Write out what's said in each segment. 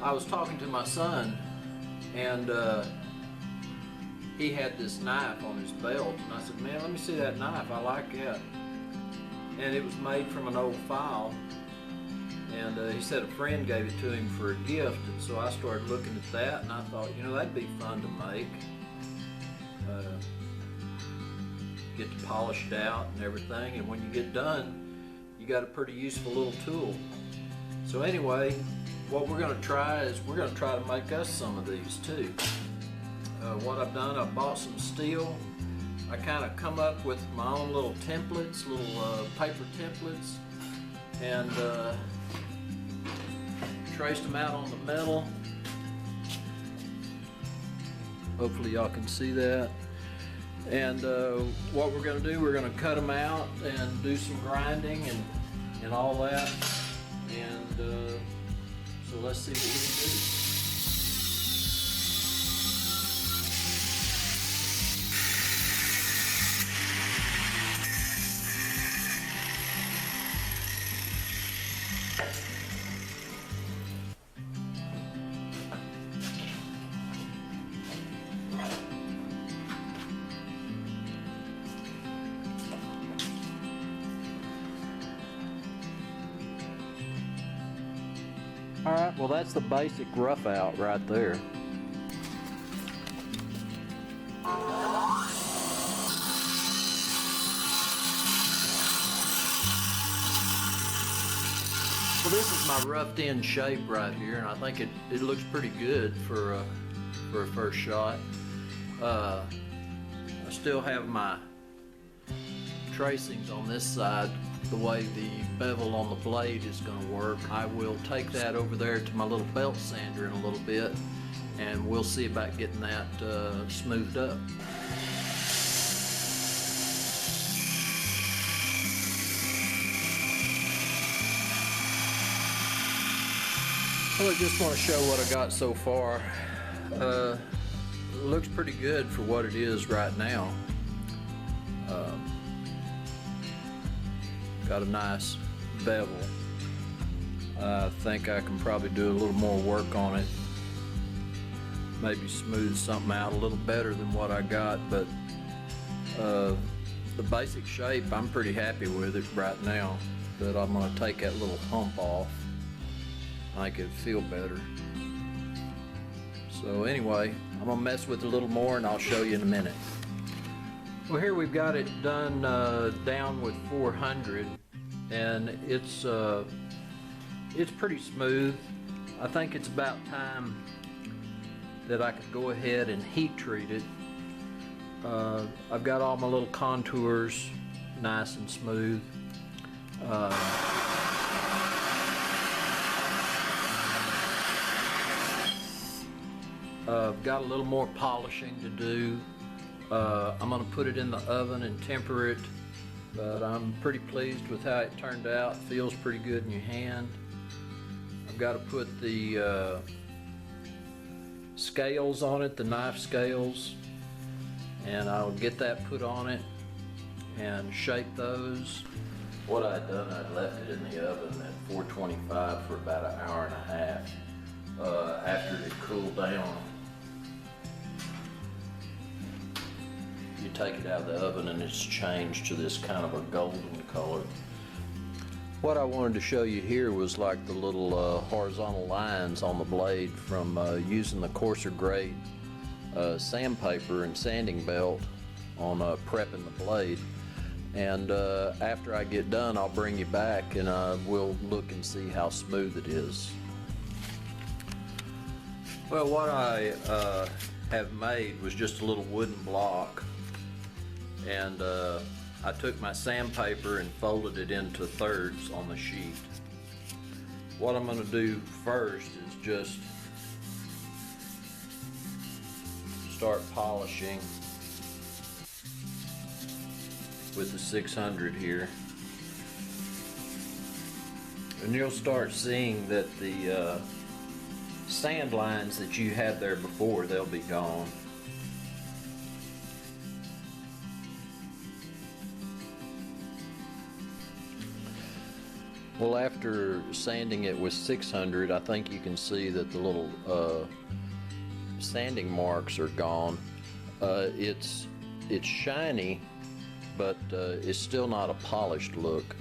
I was talking to my son, and he had this knife on his belt, and I said, man, let me see that knife, I like that. And it was made from an old file, and he said a friend gave it to him for a gift, and so I started looking at that, and I thought, you know, that'd be fun to make. Get to polish it out and everything, and when you get done, you got a pretty useful little tool. So anyway, what we're going to try is we're going to try to make us some of these too. What I've done, I've bought some steel. I kind of come up with my own little templates, little paper templates, and traced them out on the metal. Hopefully y'all can see that. And what we're going to do, we're going to cut them out and do some grinding and all that. And so let's see what we can do. Alright, well that's the basic rough out right there. Well, this is my roughed in shape right here, and I think it looks pretty good for a first shot. I still have my tracings on this side, the way the bevel on the blade is going to work. I will take that over there to my little belt sander in a little bit, and we'll see about getting that smoothed up. Well, I just want to show what I got so far. It looks pretty good for what it is right now. Got a nice bevel. I think I can probably do a little more work on it. Maybe smooth something out a little better than what I got, but the basic shape, I'm pretty happy with it right now. But I'm going to take that little hump off. I think it'd feel better. So anyway, I'm going to mess with it a little more and I'll show you in a minute. Well, here we've got it done down with 400, and it's pretty smooth. I think it's about time that I could go ahead and heat treat it. I've got all my little contours nice and smooth. I've got a little more polishing to do. I'm going to put it in the oven and temper it, but I'm pretty pleased with how it turned out. It feels pretty good in your hand. I've got to put the scales on it, the knife scales, and I'll get that put on it and shape those. What I'd done, I'd left it in the oven at 425 for about an hour and a half. After it cooled down, you take it out of the oven and it's changed to this kind of a golden color. What I wanted to show you here was like the little horizontal lines on the blade from using the coarser grade sandpaper and sanding belt on prepping the blade. And after I get done, I'll bring you back and we'll look and see how smooth it is. Well, what I have made was just a little wooden block, and I took my sandpaper and folded it into thirds on the sheet. What I'm going to do first is just start polishing with the 600 here, and you'll start seeing that the sand lines that you had there before, they'll be gone. Well, after sanding it with 600, I think you can see that the little sanding marks are gone. It's shiny, but it's still not a polished look.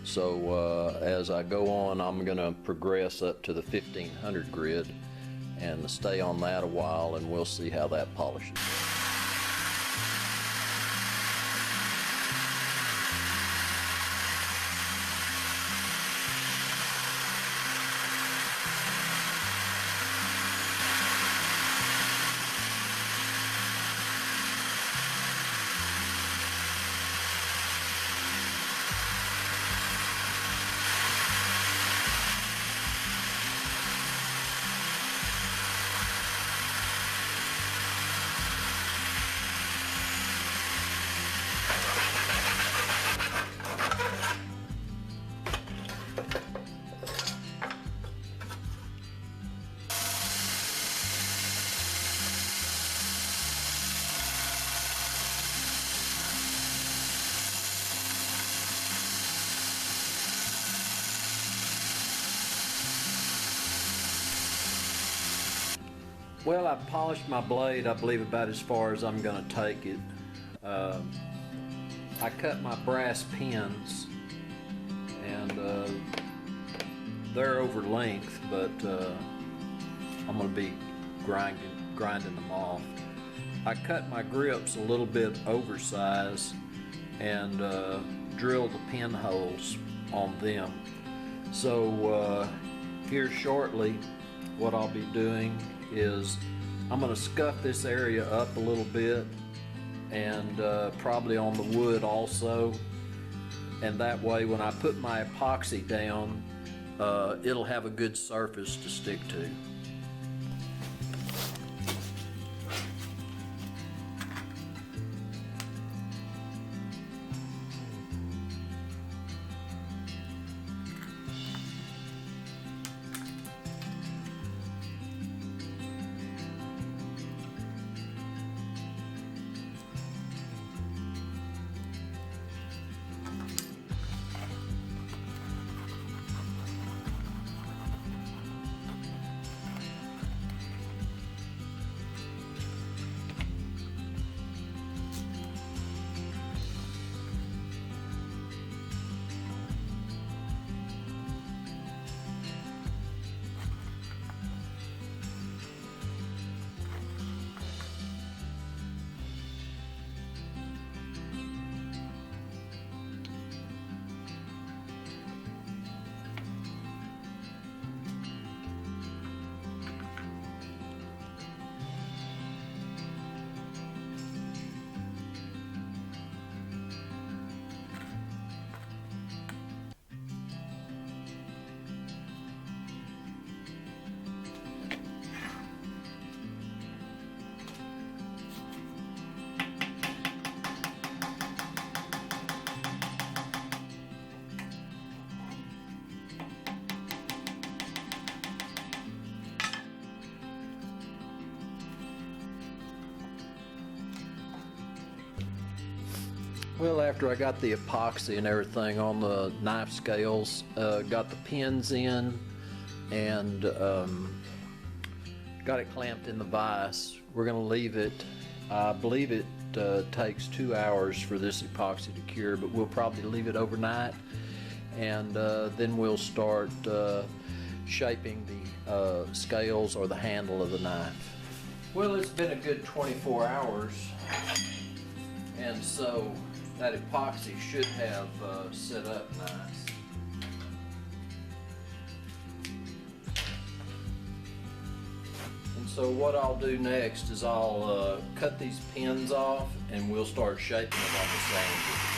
So as I go on, I'm going to progress up to the 1500 grit and stay on that a while, and we'll see how that polishes. Well, I polished my blade, I believe, about as far as I'm going to take it. I cut my brass pins, and they're over length, but I'm going to be grinding them off. I cut my grips a little bit oversized and drilled the pinholes on them. So here shortly, what I'll be doing is I'm going to scuff this area up a little bit, and probably on the wood also, and that way when I put my epoxy down, it'll have a good surface to stick to. Well, after I got the epoxy and everything on the knife scales, got the pins in, and got it clamped in the vise, we're going to leave it. I believe it takes 2 hours for this epoxy to cure, but we'll probably leave it overnight, and then we'll start shaping the scales or the handle of the knife. Well, it's been a good 24 hours, and so that epoxy should have set up nice. And so what I'll do next is I'll cut these pins off, and we'll start shaping them on the sander.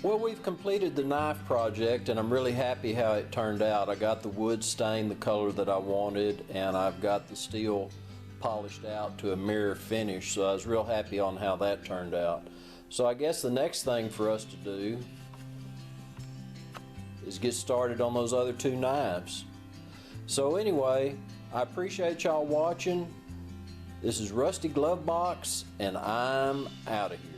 Well, we've completed the knife project and I'm really happy how it turned out. I got the wood stained the color that I wanted, and I've got the steel polished out to a mirror finish, so I was real happy on how that turned out. So I guess the next thing for us to do is get started on those other two knives. So anyway, I appreciate y'all watching. This is Rusty Glove Box, and I'm out of here.